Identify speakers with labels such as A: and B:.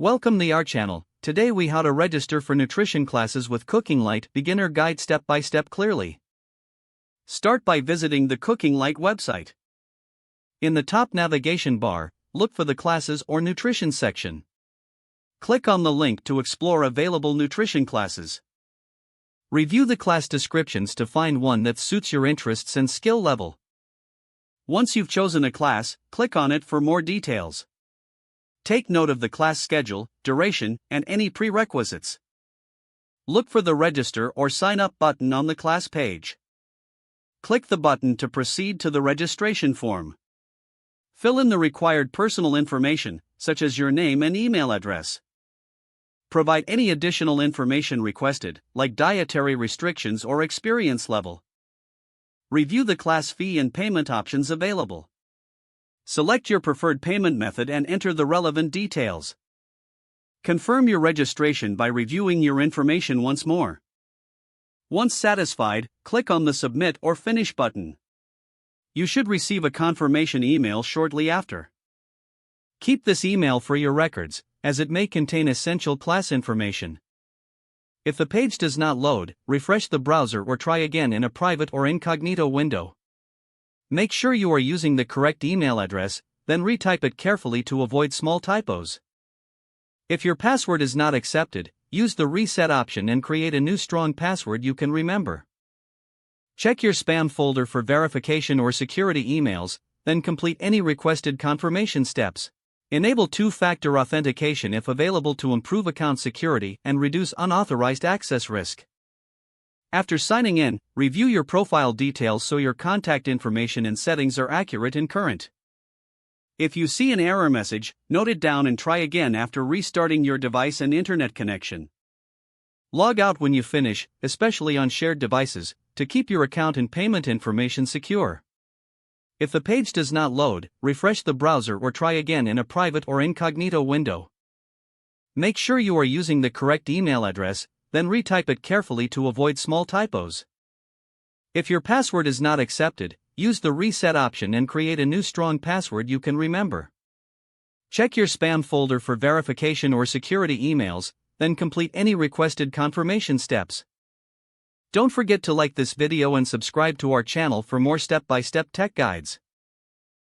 A: Welcome to our channel. Today we how to register for nutrition classes with Cooking Light beginner guide step by step clearly. Start by visiting the Cooking Light website. In the top navigation bar, look for the classes or nutrition section. Click on the link to explore available nutrition classes. Review the class descriptions to find one that suits your interests and skill level. Once you've chosen a class, click on it for more details. Take note of the class schedule, duration, and any prerequisites. Look for the Register or Sign Up button on the class page. Click the button to proceed to the registration form. Fill in the required personal information, such as your name and email address. Provide any additional information requested, like dietary restrictions or experience level. Review the class fee and payment options available. Select your preferred payment method and enter the relevant details. Confirm your registration by reviewing your information once more. Once satisfied, click on the Submit or Finish button. You should receive a confirmation email shortly after. Keep this email for your records, as it may contain essential class information. If the page does not load, refresh the browser or try again in a private or incognito window. Make sure you are using the correct email address, then retype it carefully to avoid small typos. If your password is not accepted, use the reset option and create a new strong password you can remember. Check your spam folder for verification or security emails, then complete any requested confirmation steps. Enable two-factor authentication if available to improve account security and reduce unauthorized access risk. After signing in, review your profile details so your contact information and settings are accurate and current. If you see an error message, note it down and try again after restarting your device and internet connection. Log out when you finish, especially on shared devices, to keep your account and payment information secure. If the page does not load, refresh the browser or try again in a private or incognito window. Make sure you are using the correct email address, then retype it carefully to avoid small typos. If your password is not accepted, use the reset option and create a new strong password you can remember. Check your spam folder for verification or security emails, then complete any requested confirmation steps. Don't forget to like this video and subscribe to our channel for more step-by-step tech guides.